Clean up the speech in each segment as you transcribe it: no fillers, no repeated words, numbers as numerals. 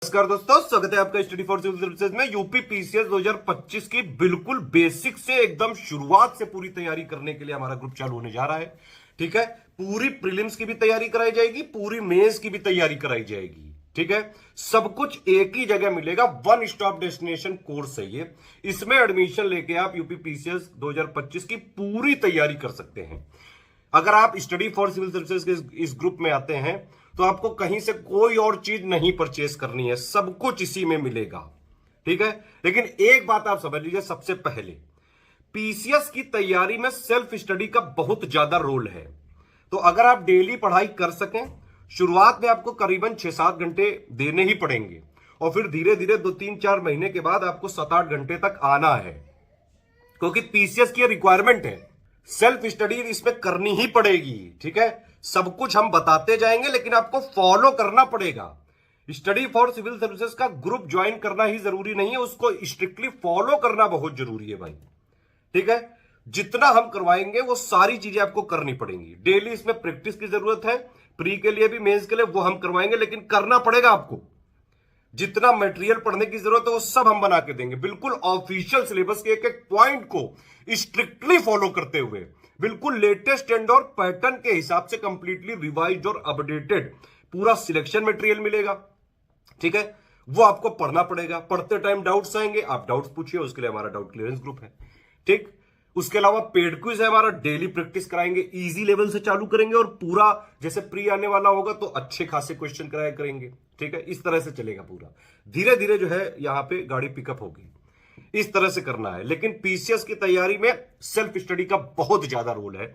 नमस्कार दोस्तों, स्वागत है आपका स्टडी फॉर सिविल सर्विसेज में। यूपी पीसीएस 2025 की बिल्कुल बेसिक से एकदम शुरुआत से पूरी तैयारी करने के लिए हमारा ग्रुप चालू होने जा रहा है। ठीक है, पूरी प्रीलिम्स की भी तैयारी कराई जाएगी, पूरी मेंस की भी तैयारी कराई जाएगी। ठीक है, सब कुछ एक ही जगह मिलेगा, वन स्टॉप डेस्टिनेशन कोर्स है ये। इसमें एडमिशन लेके आप यूपी पीसीएस 2025 की पूरी तैयारी कर सकते हैं। अगर आप स्टडी फॉर सिविल सर्विसेज के इस ग्रुप में आते हैं तो आपको कहीं से कोई और चीज नहीं परचेस करनी है, सब कुछ इसी में मिलेगा। ठीक है, लेकिन एक बात आप समझ लीजिए, सबसे पहले पीसीएस की तैयारी में सेल्फ स्टडी का बहुत ज्यादा रोल है। तो अगर आप डेली पढ़ाई कर सकें, शुरुआत में आपको करीबन 6-7 घंटे देने ही पड़ेंगे और फिर धीरे धीरे 2-3-4 महीने के बाद आपको 7-8 घंटे तक आना है, क्योंकि पीसीएस की रिक्वायरमेंट है। सेल्फ स्टडी इसमें करनी ही पड़ेगी। ठीक है, सब कुछ हम बताते जाएंगे लेकिन आपको फॉलो करना पड़ेगा। स्टडी फॉर सिविल सर्विसेज का ग्रुप ज्वाइन करना ही जरूरी नहीं है, उसको स्ट्रिक्टली फॉलो करना बहुत जरूरी है भाई। ठीक है, जितना हम करवाएंगे वो सारी चीजें आपको करनी पड़ेंगी। डेली इसमें प्रैक्टिस की जरूरत है, प्री के लिए भी मेंस के लिए, वो हम करवाएंगे, लेकिन करना पड़ेगा आपको। जितना मटेरियल पढ़ने की जरूरत है वो सब हम बना के देंगे, बिल्कुल ऑफिशियल सिलेबस के एक एक पॉइंट को स्ट्रिक्टली फॉलो करते हुए, बिल्कुल लेटेस्ट ट्रेंड और पैटर्न के हिसाब से कंप्लीटली रिवाइज्ड और अपडेटेड पूरा सिलेक्शन मटेरियल मिलेगा। ठीक है, वो आपको पढ़ना पड़ेगा। पढ़ते टाइम डाउट्स आएंगे, आप डाउट्स पूछिए, उसके लिए हमारा डाउट क्लियरेंस ग्रुप है। ठीक, उसके अलावा पेड क्विज है हमारा, डेली प्रैक्टिस कराएंगे, इजी लेवल से चालू करेंगे और पूरा जैसे प्री आने वाला होगा तो अच्छे खासे क्वेश्चन कराया करेंगे। ठीक है, इस तरह से चलेगा पूरा। धीरे धीरे जो है यहां पे गाड़ी पिकअप होगी, इस तरह से करना है। लेकिन पीसीएस की तैयारी में सेल्फ स्टडी का बहुत ज्यादा रोल है।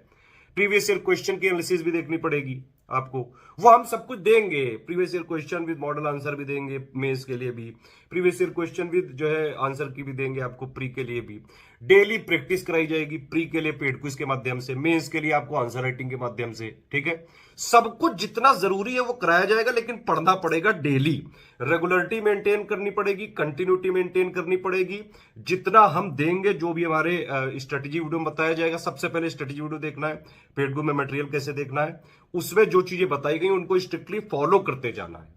प्रीवियस ईयर क्वेश्चन की एनालिसिस भी देखनी पड़ेगी आपको, वो हम सब कुछ देंगे। Previous year question with model answer भी देंगे मेंस के लिए भी, प्रीवियस ईयर क्वेश्चन विद जो है आंसर की भी देंगे आपको प्री के लिए भी। डेली प्रैक्टिस कराई जाएगी, प्री के लिए पेड क्विज के माध्यम से, मेंस के लिए आपको आंसर राइटिंग के माध्यम से। ठीक है, सब कुछ जितना जरूरी है वो कराया जाएगा, लेकिन पढ़ना पड़ेगा डेली। रेगुलरिटी मेंटेन करनी पड़ेगी, कंटिन्यूटी मेंटेन करनी पड़ेगी। जितना हम देंगे, जो भी हमारे स्ट्रेटेजी वीडियो में बताया जाएगा, सबसे पहले स्ट्रेटेजी वीडियो देखना है, पेड ग्रुप में मटेरियल कैसे देखना है, उसमें जो चीजें बताई गई उनको स्ट्रिक्टली फॉलो करते जाना है।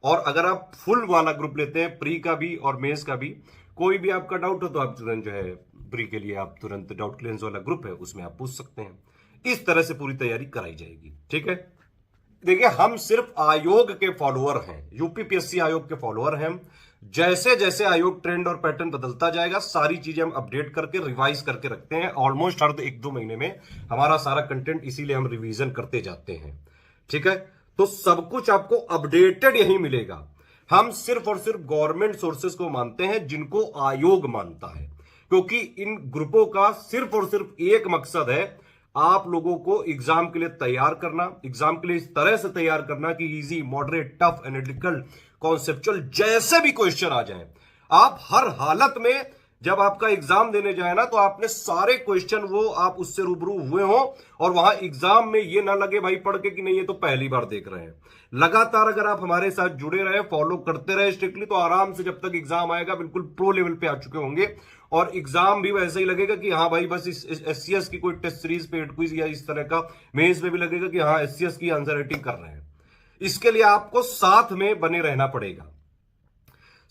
और अगर आप फुल वाला ग्रुप लेते हैं, प्री का भी और मेंस का भी, कोई भी आपका डाउट हो तो आप तुरंत जो है प्री के लिए आप तुरंत डाउट क्लियरेंस वाला ग्रुप है उसमें आप पूछ सकते हैं। इस तरह से पूरी तैयारी कराई जाएगी। ठीक है, देखिए हम सिर्फ आयोग के फॉलोअर हैं, यूपीपीएससी आयोग के फॉलोअर हैं। जैसे जैसे आयोग ट्रेंड और पैटर्न बदलता जाएगा, सारी चीजें हम अपडेट करके रिवाइज करके रखते हैं। ऑलमोस्ट हर 1-2 महीने में हमारा सारा कंटेंट, इसीलिए हम रिवीजन करते जाते हैं। ठीक है, तो सब कुछ आपको अपडेटेड यही मिलेगा। हम सिर्फ और सिर्फ गवर्नमेंट सोर्सेस को मानते हैं जिनको आयोग मानता है, क्योंकि इन ग्रुपों का सिर्फ और सिर्फ एक मकसद है, आप लोगों को एग्जाम के लिए तैयार करना। एग्जाम के लिए इस तरह से तैयार करना कि easy, moderate, tough, analytical, conceptual जैसे भी क्वेश्चन आ जाएं, आप हर हालत में जब आपका एग्जाम देने जाए ना, तो आपने सारे क्वेश्चन वो आप उससे रूबरू हुए हो और वहां एग्जाम में ये ना लगे भाई पढ़ के कि नहीं ये तो पहली बार देख रहे हैं। लगातार अगर आप हमारे साथ जुड़े रहे, फॉलो करते रहे स्ट्रिक्टली, तो आराम से जब तक एग्जाम आएगा बिल्कुल प्रो लेवल पे आ चुके होंगे। और एग्जाम भी वैसे ही लगेगा कि हाँ भाई बस इस एससीएस की कोई टेस्ट सीरीज, पेड क्विज या इस तरह का, मेंस में भी लगेगा कि हाँ एससीएस की आंसर राइटिंग कर रहे हैं। इसके लिए आपको साथ में बने रहना पड़ेगा।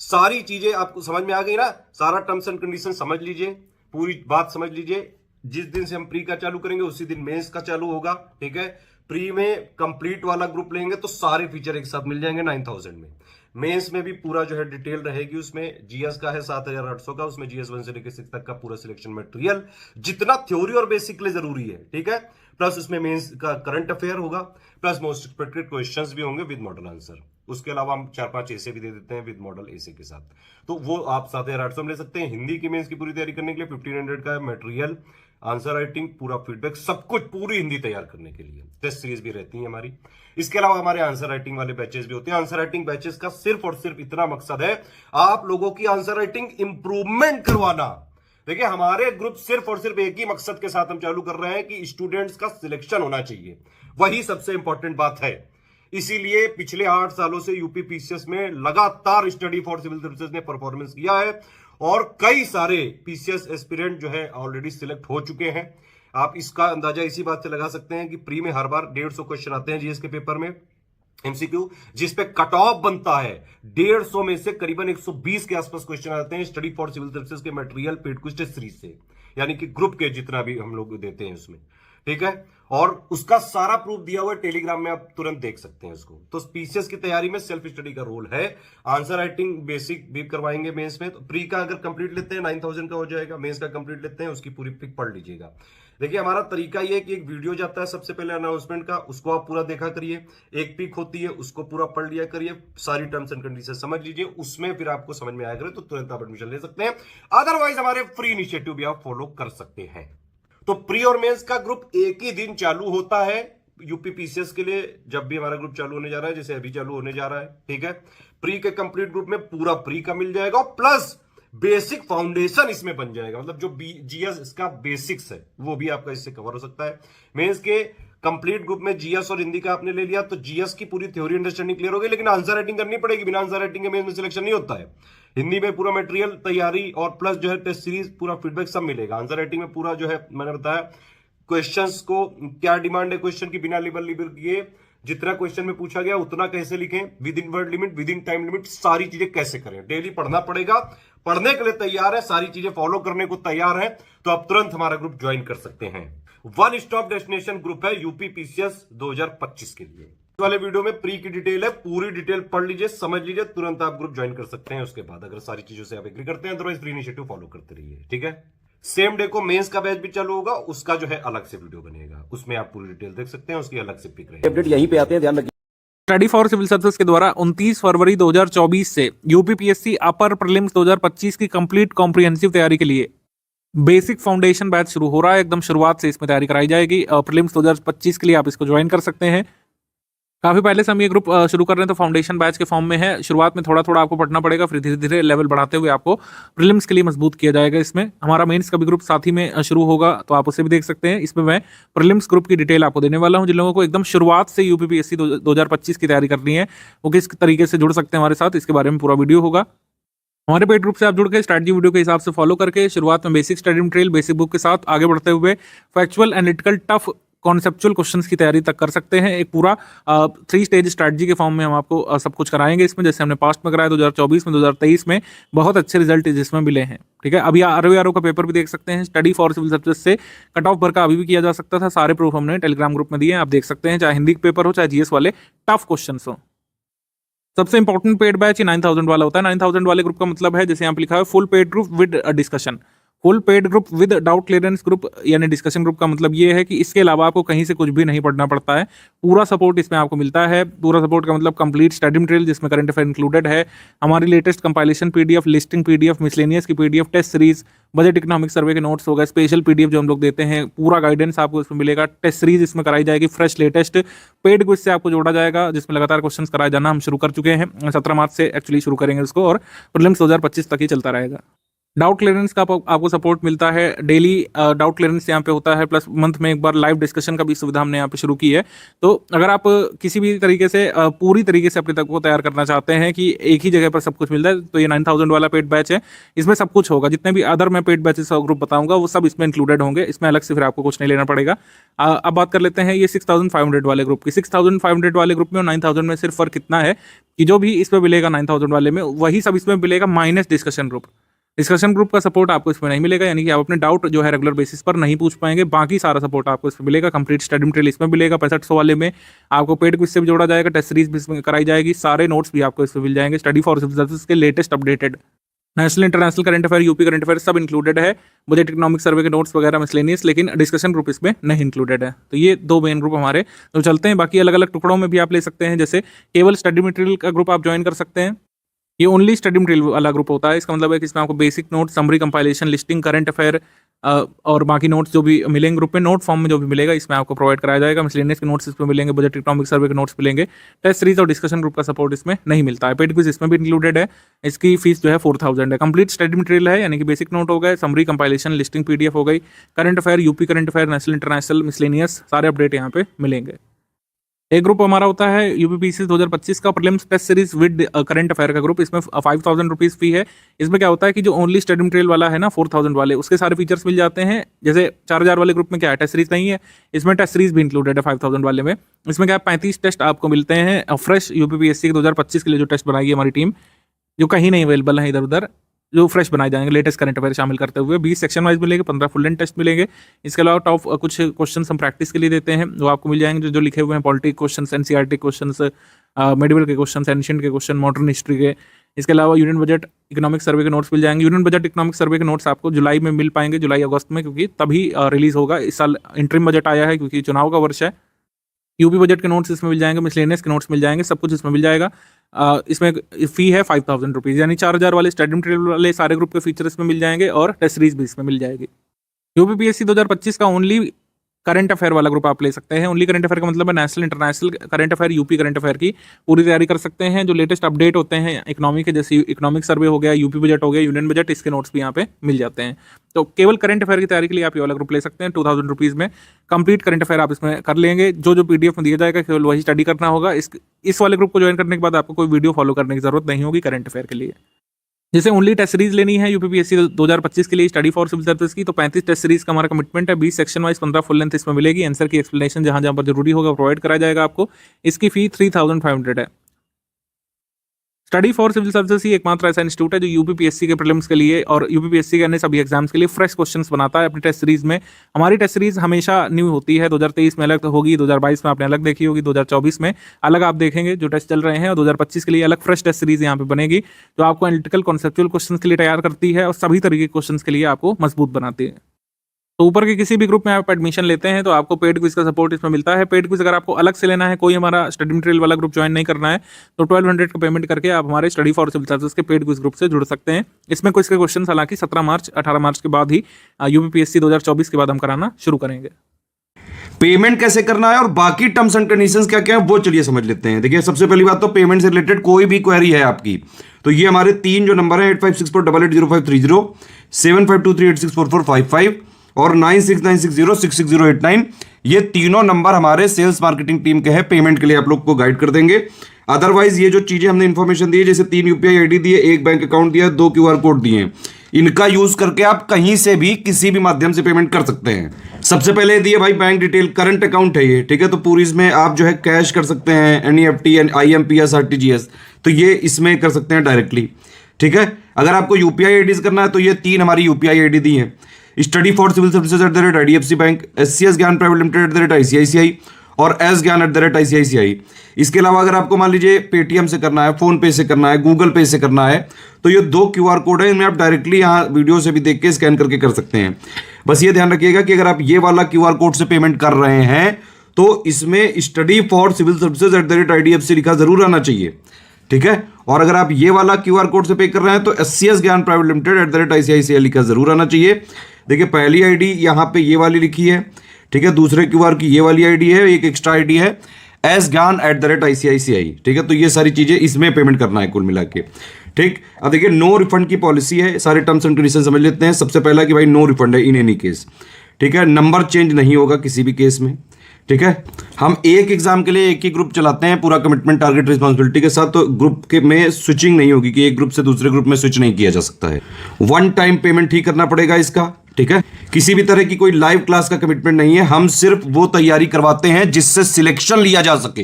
सारी चीजें आपको समझ में आ गई ना, सारा टर्म्स एंड कंडीशन समझ लीजिए, पूरी बात समझ लीजिए। जिस दिन से हम प्री का चालू करेंगे उसी दिन मेंस का चालू होगा। ठीक है, प्री में कंप्लीट वाला ग्रुप लेंगे तो सारे फीचर एक साथ मिल जाएंगे 9000 में। मेंस में भी पूरा जो है डिटेल रहेगी, उसमें जीएस का है 7800 का, उसमें जीएस 1 से लेकर 6 तक का पूरा सिलेक्शन मटेरियल, जितना थ्योरी और बेसिक के लिए जरूरी है। ठीक है, प्लस उसमें मेंस का करंट अफेयर होगा, प्लस मोस्ट एक्सपेक्टेड क्वेश्चंस भी होंगे विद मॉडल आंसर। उसके अलावा हम 4-5 ऐसे भी दे देते हैं विद मॉडल ऐसे के साथ, तो वो आप 7800 में ले सकते हैं। हिंदी की मेंस की पूरी तैयारी करने के लिए 1500 का मटेरियल, आंसर राइटिंग, पूरा फीडबैक, सब कुछ पूरी हिंदी तैयार करने के लिए टेस्ट सीरीज भी रहती है हमारी। इसके अलावा हमारे आंसर राइटिंग वाले बैचेस भी होते हैं। आंसर राइटिंग बैचेस का सिर्फ और सिर्फ इतना मकसद है, आप लोगों की आंसर राइटिंग इंप्रूवमेंट करवाना। देखिए हमारे ग्रुप सिर्फ और सिर्फ एक ही मकसद के साथ हम चालू कर रहे हैं कि स्टूडेंट्स का सिलेक्शन होना चाहिए, वही सबसे इंपॉर्टेंट बात है। इसीलिए पिछले 8 सालों से यूपी पीसीएस में लगातार स्टडी फॉर सिविल सर्विसेज ने परफॉर्मेंस किया है और कई सारे पीसीएस एस्पिरेंट जो है ऑलरेडी सिलेक्ट हो चुके हैं। आप इसका अंदाजा इसी बात से लगा सकते हैं कि प्री में हर बार 150 क्वेश्चन आते हैं जीएस के पेपर में, एमसीक्यू जिस पे कट ऑफ बनता है 150 में से करीबन 120 के आसपास क्वेश्चन आते हैं स्टडी फॉर सिविल सर्विसेज के material paid quiz test series से, यानी कि ग्रुप के जितना भी हम लोग देते हैं उसमें, ठीक है। और उसका सारा प्रूफ दिया हुआ है टेलीग्राम में, आप तुरंत देख सकते हैं उसको। तो पीसीएस की तैयारी में सेल्फ स्टडी का रोल है। आंसर राइटिंग बेसिक भी करवाएंगे मेंस में। तो प्री का अगर कंप्लीट लेते हैं 9000 का हो जाएगा, मेंस का कंप्लीट लेते हैं उसकी पूरी पिक पढ़ लीजिएगा। देखिए हमारा तरीका ये है कि एक वीडियो जाता है सबसे पहले अनाउंसमेंट का, उसको आप पूरा देखा करिए। एक पिक होती है उसको पूरा पढ़ लिया करिए, सारी टर्म्स एंड कंडीशन समझ लीजिए, उसमें फिर आपको समझ में आया करे तो तुरंत आप एडमिशन ले सकते हैं। अदरवाइज हमारे फ्री इनिशिएटिव भी आप फॉलो कर सकते हैं। तो प्री और मेंस का ग्रुप एक ही दिन चालू होता है यूपी पीसीएस के लिए, जब भी हमारा ग्रुप चालू होने जा रहा है, जैसे अभी चालू होने जा रहा है, ठीक है। प्री के कंप्लीट ग्रुप में पूरा प्री का मिल जाएगा, प्लस बेसिक फाउंडेशन इसमें बन जाएगा, मतलब जो जीएस इसका बेसिक्स है वो भी आपका इससे कवर हो सकता है। मेंस के कंप्लीट ग्रुप में जीएस और हिंदी का आपने ले लिया तो जीएस की पूरी थ्योरी अंडरस्टैंडिंग क्लियर हो गई, लेकिन आंसर राइटिंग करनी पड़ेगी। बिना आंसर राइटिंग के मेंस में सिलेक्शन नहीं होता है। हिंदी में पूरा मटेरियल तैयारी और प्लस जो है टेस्ट सीरीज पूरा फीडबैक सब मिलेगा। आंसर राइटिंग में पूरा जो है मैंने बताया क्वेश्चंस को क्या डिमांड है क्वेश्चन की, बिना लेबल किए जितना क्वेश्चन में पूछा गया उतना कैसे लिखें, with in word limit, with in time limit, सारी चीजें कैसे करें। डेली पढ़ना पड़ेगा, पढ़ने के लिए तैयार है, सारी चीजें फॉलो करने को तैयार है तो आप तुरंत हमारा ग्रुप ज्वाइन कर सकते हैं। वन स्टॉप डेस्टिनेशन ग्रुप है यूपी पीसीएस 2025 के लिए। इस वाले वीडियो में प्री की डिटेल है, पूरी डिटेल पढ़ लीजिए, समझ लीजिए, तुरंत आप ग्रुप ज्वाइन कर सकते हैं। उसके बाद अगर सारी चीजों से आप एग्री करते हैं अदरवाइज फ्री इनिशिएटिव फॉलो करते रहिए, ठीक है। सेम डे को मेंस का बैच भी चालू होगा, उसका जो है अलग से वीडियो बनेगा, उसमें आप पूरी डिटेल देख सकते हैं, उसकी अलग से पिक रहेगी। अपडेट यहीं पे आते हैं, ध्यान रखिए। स्टडी फॉर सिविल सर्विसेज के द्वारा 29 फरवरी 2024 से यूपीपीएससी अपर प्रीलिम्स 2025 की कंप्लीट कॉम्प्रिहेंसिव तैयारी के लिए बेसिक फाउंडेशन बैच शुरू हो रहा है। एकदम शुरुआत से इसमें तैयारी कराई जाएगी। प्रीलिम्स 2025 के लिए आप इसको ज्वाइन कर सकते हैं। काफी पहले से हम ये ग्रुप शुरू कर रहे हैं, तो फाउंडेशन बैच के फॉर्म में है। शुरुआत में थोड़ा थोड़ा आपको पढ़ना पड़ेगा, फिर धीरे धीरे लेवल बढ़ाते हुए आपको प्रीलिम्स के लिए मजबूत किया जाएगा। इसमें हमारा मेंस का भी ग्रुप साथ ही में शुरू होगा, तो आप उसे भी देख सकते हैं। इसमें मैं प्रीलिम्स ग्रुप की डिटेल आपको देने वाला हूं। जिन लोगों को एकदम शुरुआत से यूपीपीएससी 2025 की तैयारी करनी है वो किस तरीके से जुड़ सकते हैं हमारे साथ, इसके बारे में पूरा वीडियो होगा। हमारे पेड ग्रुप से आप जुड़ के स्ट्रैटेजी वीडियो के हिसाब से फॉलो करके शुरुआत में basic study material basic book के साथ आगे बढ़ते हुए factual analytical tough conceptual questions की तैयारी तक कर सकते हैं। एक पूरा 3 स्टेज स्ट्रैटेजी के फॉर्म में हम आपको सब कुछ कराएंगे इसमें, जैसे हमने पास्ट में कराया 2024 में, 2023 में बहुत अच्छे रिजल्ट जिसमें मिले हैं, ठीक है। अभी आरओ का पेपर भी देख सकते हैं। स्टडी फॉर सिविल सर्विसेज से कट ऑफ भर का अभी भी किया जा सकता था, सारे प्रूफ हमने टेलीग्राम ग्रुप में दिए हैं, आप देख सकते हैं। चाहे हिंदी पेपर हो चाहे जीएस वाले टफ क्वेश्चन हो। सबसे इंपॉर्टेंट पेड बैच 9000 वाला होता है। 9000 वाले ग्रुप का मतलब है, जैसे यहाँ पे लिखा है, full paid group with discussion. Full paid group with doubt clearance group यानी डिस्कशन ग्रुप का मतलब ये है कि इसके अलावा आपको कहीं से कुछ भी नहीं पढ़ना पड़ता है। पूरा सपोर्ट इसमें आपको मिलता है। पूरा सपोर्ट का मतलब कंप्लीट स्टडी मटेरियल जिसमें करंट अफेयर इंक्लूडेड है, हमारी latest compilation PDF, listing PDF, miscellaneous की PDF, test series, budget economic survey के नोट्स हो गए, स्पेशल पीडीएफ जो हम लोग देते हैं, पूरा गाइडेंस आपको इसमें मिलेगा। टेस्ट सीरीज इसमें कराई जाएगी, फ्रेश लेटेस्ट पेड क्विज से आपको जोड़ा जाएगा, जिसमें लगातार क्वेश्चंस कराए जाना हम शुरू कर चुके हैं। 17 मार्च से एक्चुअली शुरू करेंगे उसको, और प्रीलिम्स 2025 तक ही चलता रहेगा। डाउट क्लियरेंस का आपको सपोर्ट मिलता है। डेली डाउट क्लियरेंस यहाँ पे होता है, प्लस मंथ में एक बार लाइव डिस्कशन का भी सुविधा हमने यहाँ पे शुरू की है। तो अगर आप किसी भी तरीके से पूरी तरीके से अपने तक को तैयार करना चाहते हैं कि एक ही जगह पर सब कुछ मिलता है, तो ये 9000 वाला पेड बैच है। इसमें सब कुछ होगा, जितने भी अदर मैं पेड बैचेस और ग्रुप बताऊंगा वो सब इसमें इंक्लूडेड होंगे। इसमें अलग से फिर आपको कुछ नहीं लेना पड़ेगा। अब बात कर लेते हैं ये 6500 वाले ग्रुप की। 6500 वाले ग्रुप में और 9000 में सिर्फ फर्क इतना है कि जो भी इसमें मिलेगा 9000 वाले में, वही सब इसमें मिलेगा minus discussion group. Discussion group का सपोर्ट आपको इसमें नहीं मिलेगा, यानी कि आप अपने डाउट जो है रेगुलर बेसिस पर नहीं पूछ पाएंगे। बाकी सारा सपोर्ट आपको इसमें मिलेगा। कंप्लीट स्टडी मटेरियल इसमें मिलेगा। 6500 वाले में आपको पेड क्विज से भी जोड़ा जाएगा, टेस्ट सीरीज भी इसमें कराई जाएगी, सारे नोट्स भी आपको इसमें मिल जाएंगे। स्टडी फॉर सिविल सर्विसेज के latest updated national international current affair, UP current affair सब इंक्लूडेड है। बजट इकोनॉमिक सर्वे के नोट्स वगैरह मिसलेनियस, लेकिन डिस्कशन ग्रुप इसमें नहीं इंक्लूडेड है। तो ये 2 मेन ग्रुप हमारे तो चलते हैं। बाकी अलग अलग टुकड़ों में भी आप ले सकते हैं, जैसे केवल स्टडी मटेरियल का ग्रुप आप ज्वाइन कर सकते हैं। ये ओनली स्टडी मटेरियल वाला ग्रुप होता है। इसका मतलब है कि इसमें आपको basic note, summary, compilation, listing, current affair और बाकी नोट्स जो भी मिलेंगे ग्रुप में, नोट फॉर्म में जो भी मिलेगा इसमें आपको प्रोवाइड कराया जाएगा। मिसलेनियस के नोट्स इसमें मिलेंगे, बजट इकोनॉमिक सर्वे के नोट्स मिलेंगे। टेस्ट सीरीज और डिस्कशन ग्रुप का सपोर्ट इसमें नहीं मिलता है। पेड क्विज इसमें भी इंक्लूडेड है। इसकी फीस जो है 4000 है। कंप्लीट स्टडी मटेरियल है, यानी कि बेसिक नोट हो गए, समरी, कंपाइलेशन, लिस्टिंग पीडीएफ हो गई, current affair, UP current affair, national international, miscellaneous, सारे अपडेट यहाँ पे मिलेंगे। एक ग्रुप हमारा होता है यूपीपीएससी 2025 का prelims test series with current affair का ग्रुप। इसमें 5000 रुपीज़ फी है। इसमें क्या होता है कि जो ओनली स्टडी मटेरियल वाला है ना 4000 वाले, उसके सारे फीचर्स मिल जाते हैं। जैसे 4000 वाले ग्रुप में क्या है, टेस्ट सीरीज नहीं है, इसमें टेस्ट सीरीज भी इंक्लूडेड है 5000 वाले में। इसमें क्या 35 टेस्ट आपको मिलते हैं फ्रेश यूपीपीएससी के 2025 के लिए जो टेस्ट बनाएगी हमारी टीम, जो कहीं नहीं अवेलेबल है इधर उधर, जो फ्रेश बनाए जाएंगे लेटेस्ट करंट अफेयर शामिल करते हुए। 20 सेक्शन वाइज मिलेंगे, 15 फुल लेंथ टेस्ट मिलेंगे। इसके अलावा टॉप कुछ क्वेश्चन हम प्रैक्टिस के लिए देते हैं, वो आपको मिल जाएंगे जो लिखे हुए हैं, politic question, NCERT question, medical के क्वेश्चन, एंशिएंट के क्वेश्चन, मॉडर्न हिस्ट्री के। इसके अलावा यूनियन बजट इकोनॉमिक सर्वे के नोट्स मिल जाएंगे। यूनियन बजट इकोनॉमिक सर्वे के नोट्स आपको जुलाई में मिल पाएंगे, जुलाई अगस्त में, क्योंकि तभी रिलीज होगा। इस साल इंटरिम बजट आया है क्योंकि चुनाव का वर्ष है। यूपी बजट के नोट्स इसमें मिल जाएंगे, मिसलेनियस के नोट्स मिल जाएंगे, सब कुछ इसमें मिल जाएगा। इसमें फी है 5000 रुपीज़, यानी 4000 वाले स्टडी मटेरियल वाले सारे ग्रुप के फीचर इसमें मिल जाएंगे और टेस्ट सीरीज भी इसमें मिल जाएगी। यूपीपीएससी 2025 का ओनली करंट अफेयर वाला ग्रुप आप ले सकते हैं। ओनली करंट अफेयर का मतलब है national international current affair, UP current affair की पूरी तैयारी कर सकते हैं। जो लेटेस्ट अपडेट होते हैं इकोनॉमी के, जैसे इकोनॉमिक सर्वे हो गया, यूपी बजट हो गया, यूनियन बजट, इसके नोट्स भी यहाँ पे मिल जाते हैं। तो केवल करंट अफेयर की तैयारी के लिए आप ये वाला ग्रुप ले सकते हैं। 2000 रुपीज़ में कंप्लीट करंट अफेयर आप इसमें कर लेंगे। जो जो पीडीएफ में दिया जाएगा केवल वही स्टडी करना होगा। इस वाले ग्रुप को ज्वाइन करने के बाद आपको कोई वीडियो फॉलो करने की जरूरत नहीं होगी करंट अफेयर के लिए। जैसे ओनली टेस्ट सीरीज लेनी है यूपीपीएससी 2025 के लिए स्टडी फॉर सिविल सर्विस की, तो 35 टेस्ट सीरीज का हमारा कमिटमेंट है। 20 सेक्शन वाइज 15 फुल लेंथ इसमें मिलेगी। आंसर की एक्सप्लेनेशन जहां जहां पर जरूरी होगा प्रोवाइड कराया जाएगा आपको। इसकी फी 3500 है। स्टडी फॉर सिविल सर्विसेज ही एकमात्र ऐसा इंस्टीट्यूट है जो यूपीपीएससी के प्रीलिम्स के लिए और यूपीपीएससी के अन्य सभी एग्जाम्स के लिए फ्रेश क्वेश्चंस बनाता है अपनी टेस्ट सीरीज में। हमारी टेस्ट सीरीज हमेशा न्यू होती है। 2023 में अलग होगी, 2022 में आपने अलग देखी होगी, 2024 में अलग आप देखेंगे जो टेस्ट चल रहे हैं, और 2025 के लिए अलग फ्रेश टेस्ट सीरीज यहाँ पे बनेगी जो आपको एनालिटिकल कॉन्सेप्चुअल क्वेश्चन के लिए तैयार करती है और सभी तरीके के क्वेश्चन के लिए आपको मजबूत बनाती है। तो ऊपर के किसी भी ग्रुप में आप एडमिशन लेते हैं तो आपको पेड क्विज का सपोर्ट इसमें मिलता है। पेड क्विज अगर आपको अलग से लेना है, कोई हमारा स्टडी मटेरियल वाला ग्रुप ज्वाइन नहीं करना है, तो 1200 का पेमेंट करके आप हमारे स्टडी फॉर सिविल सर्विसेज के पेड क्विज ग्रुप से जुड़ सकते हैं। इसमें क्विज के क्वेश्चन हालांकि 17 मार्च 18 मार्च के बाद ही यूपीपीएससी 2024 के बाद हम कराना शुरू करेंगे। पेमेंट कैसे करना है और बाकी टर्म्स एंड कंडीशंस क्या क्या है वो चलिए समझ लेते हैं। देखिए सबसे पहली बात तो पेमेंट से रिलेटेड कोई भी क्वेरी है आपकी, तो ये हमारे 3 जो नंबर है 8564880530, 7523864455 और 9696066089, ये तीनों नंबर हमारे सेल्स मार्केटिंग टीम के हैं। पेमेंट के लिए आप लोग को गाइड कर देंगे। अदरवाइज ये जो चीजें हमने इंफॉर्मेशन दी है, जैसे 3 यूपीआई आईडी दिए, 1 बैंक अकाउंट दिया, 2 क्यूआर कोड दिए, इनका यूज करके आप कहीं से भी किसी भी माध्यम से पेमेंट कर सकते हैं। सबसे पहले दिए भाई बैंक डिटेल, करंट अकाउंट है ये, ठीक है, तो पूरी इसमें आप जो है कैश कर सकते हैं, एनईएफटी, आईएमपीएस, आरटीजीएस, तो ये इसमें कर सकते हैं डायरेक्टली, ठीक है। अगर आपको यूपीआई आईडी करना है तो ये 3 हमारी यूपीआई आईडी दी है, study for civil services @IDFC bank, SCS Gyan private limited @ICICI और एस ज्ञान @ICICI। इसके अलावा अगर आपको मान लीजिए पेटीएम से करना है, फोन पे से करना है, गूगल पे से करना है, तो ये 2 क्यूआर कोड है, इनमें आप डायरेक्टली यहाँ वीडियो से भी देख के स्कैन करके कर सकते हैं। बस ये ध्यान रखिएगा कि अगर आप ये वाला क्यूआर कोड से पेमेंट कर रहे हैं तो इसमें study for civil services @IDFC लिखा जरूर आना चाहिए, ठीक है। और अगर आप ये वाला क्यूआर कोड से पे कर रहे हैं तो SCS Gyan private limited @ICICI लिखा जरूर आना चाहिए। देखिए पहली आईडी यहाँ पे ये वाली लिखी है, ठीक है, दूसरे क्यूआर की ये वाली आईडी है, एक एक्स्ट्रा आईडी है एस ज्ञान @ICICI, ठीक है। तो ये सारी चीजें इसमें पेमेंट करना है कुल मिला के, ठीक। अब देखिए नो रिफंड की पॉलिसी है, सारे टर्म्स एंड कंडीशन समझ लेते हैं। सबसे पहला कि भाई नो रिफंड है इन एनी केस, ठीक है, नंबर चेंज नहीं होगा किसी भी केस में, ठीक है। हम एक एग्जाम के लिए एक ही ग्रुप चलाते हैं पूरा कमिटमेंट टारगेट रिस्पॉन्सिबिलिटी के साथ, तो ग्रुप के में स्विचिंग नहीं होगी कि एक ग्रुप से दूसरे ग्रुप में स्विच नहीं किया जा सकता है। 1 टाइम पेमेंट ही करना पड़ेगा इसका, ठीक है। किसी भी तरह की कोई लाइव क्लास का कमिटमेंट नहीं है, हम सिर्फ वो तैयारी करवाते हैं जिससे सिलेक्शन लिया जा सके।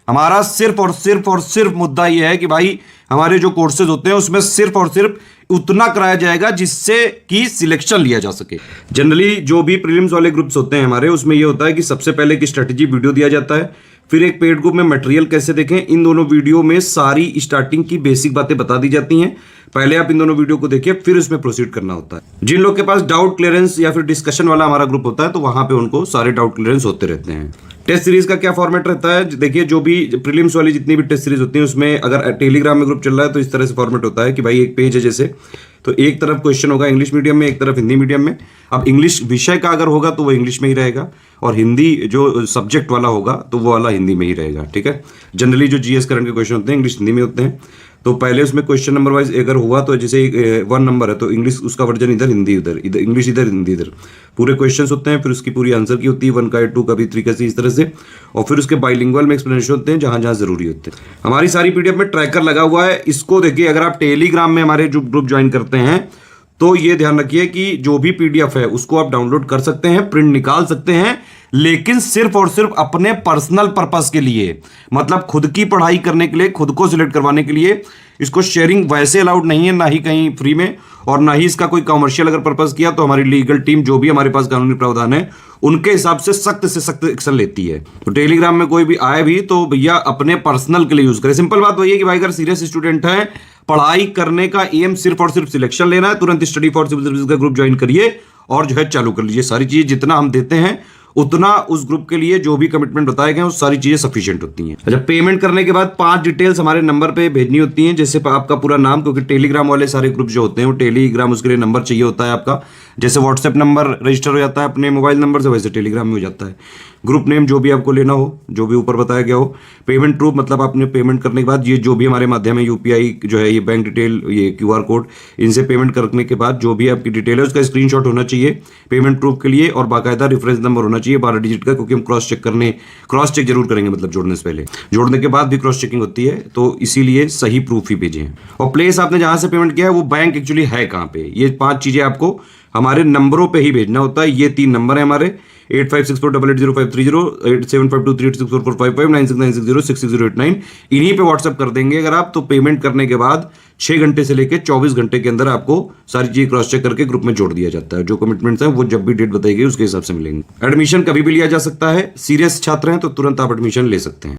हमारा सिर्फ और सिर्फ मुद्दा यह है कि भाई हमारे जो कोर्सेज होते हैं उसमें सिर्फ और सिर्फ उतना कराया जाएगा जिससे कि सिलेक्शन लिया जा सके। जनरली जो भी प्रीलिम्स वाले ग्रुप्स होते हैं हमारे, उसमें यह होता है कि सबसे पहले एक स्ट्रेटेजी वीडियो दिया जाता है, फिर एक पेड ग्रुप में मटेरियल कैसे देखें, इन दोनों वीडियो में सारी स्टार्टिंग की बेसिक बातें बता दी जाती हैं। पहले आप इन दोनों वीडियो को देखिए, फिर उसमें प्रोसीड करना होता है। जिन लोग के पास डाउट क्लियरेंस या फिर डिस्कशन वाला हमारा ग्रुप होता है तो वहां पे उनको सारे डाउट क्लियरेंस होते रहते हैं। टेस्ट सीरीज का क्या फॉर्मेट रहता है, देखिए जो भी प्रीलिम्स वाली जितनी भी टेस्ट सीरीज होती है उसमें अगर टेलीग्राम में ग्रुप चल रहा है तो इस तरह से फॉर्मेट होता है कि भाई एक पेज है जैसे, तो एक तरफ क्वेश्चन होगा इंग्लिश मीडियम में, एक तरफ हिंदी मीडियम में। अब इंग्लिश विषय का अगर होगा तो वो इंग्लिश में ही रहेगा, और हिंदी जो सब्जेक्ट वाला होगा तो वो वाला हिंदी में ही रहेगा, ठीक है। जनरली जो जीएस करंट के क्वेश्चन होते हैं इंग्लिश हिंदी में होते हैं। तो पहले उसमें क्वेश्चन नंबर वाइज अगर हुआ तो जैसे 1 नंबर है तो इंग्लिश उसका वर्जन इधर, हिंदी उधर, इधर इंग्लिश इधर, हिंदी इधर, पूरे क्वेश्चंस होते हैं, फिर उसकी पूरी आंसर की होती है 1 का 2 का भी 3 का, इस तरह से, और फिर उसके बाइलिंगुअल में एक्सप्लेनेशन होते हैं जहां जहां जरूरी होते हैं। हमारी सारी पीडीएफ में ट्रैकर लगा हुआ है, इसको देखिए अगर आप टेलीग्राम में हमारे जो ग्रुप ज्वाइन करते हैं तो ये ध्यान रखिए कि जो भी पीडीएफ है उसको आप डाउनलोड कर सकते हैं, प्रिंट निकाल सकते हैं, लेकिन सिर्फ और सिर्फ अपने पर्सनल पर्पस के लिए, मतलब खुद की पढ़ाई करने के लिए, खुद को सिलेक्ट करवाने के लिए। इसको शेयरिंग वैसे अलाउड नहीं है, ना ही कहीं फ्री में, और ना ही इसका कोई कमर्शियल अगर पर्पस किया तो हमारी लीगल टीम जो भी हमारे पास कानूनी प्रावधान है उनके हिसाब से सख्त एक्शन लेती है। तो टेलीग्राम में कोई भी आए भी तो भैया अपने पर्सनल के लिए यूज करें। सिंपल बात वही है कि भाई अगर सीरियस स्टूडेंट है, पढ़ाई करने का एम सिर्फ और सिर्फ सिलेक्शन लेना है, तुरंत स्टडी फॉर सिविल सर्विस का ग्रुप ज्वाइन करिए और जो है चालू कर लीजिए। सारी चीजें जितना हम देते हैं उतना उस ग्रुप के लिए जो भी कमिटमेंट बताए गए वो सारी चीजें सफिशिएंट होती हैं। अच्छा, पेमेंट करने के बाद 5 डिटेल्स हमारे नंबर पे भेजनी होती हैं, जैसे आपका पूरा नाम, क्योंकि टेलीग्राम वाले सारे ग्रुप जो होते हैं वो टेलीग्राम उसके लिए नंबर चाहिए होता है आपका, जैसे व्हाट्सएप नंबर रजिस्टर हो जाता है अपने मोबाइल नंबर से, वैसे टेलीग्राम में हो जाता है। ग्रुप नेम जो भी आपको लेना हो, जो भी ऊपर बताया गया हो। पेमेंट प्रूफ, मतलब आपने पेमेंट करने के बाद ये जो भी हमारे माध्यम है यूपीआई जो है, ये बैंक डिटेल, ये क्यूआर कोड, इनसे पेमेंट करने के बाद जो भी आपकी डिटेल है उसका स्क्रीनशॉट होना चाहिए पेमेंट प्रूफ के लिए, और बाकायदा रेफरेंस नंबर होना चाहिए 12 डिजिट का, क्योंकि हम क्रॉस चेक जरूर करेंगे, मतलब जोड़ने से पहले, जोड़ने के बाद भी क्रॉस चेकिंग होती है, तो इसीलिए सही प्रूफ ही भेजें। और प्लेस आपने जहां से पेमेंट किया है वो बैंक एक्चुअली है कहां पे, ये 5 चीजें आपको हमारे नंबरों पे ही भेजना होता है। ये 3 नंबर है हमारे, 8564880530, 8752386445, 9696066089, इन्हीं पे व्हाट्सएप कर देंगे अगर आप, तो पेमेंट करने के बाद 6 घंटे से लेकर 24 घंटे के अंदर आपको सारी चीजें क्रॉस चेक करके ग्रुप में जोड़ दिया जाता है। जो कमिटमेंट्स हैं वो जब भी डेट बताई गई उसके हिसाब से मिलेंगे। एडमिशन कभी भी लिया जा सकता है, सीरियस छात्र हैं तो तुरंत आप एडमिशन ले सकते हैं।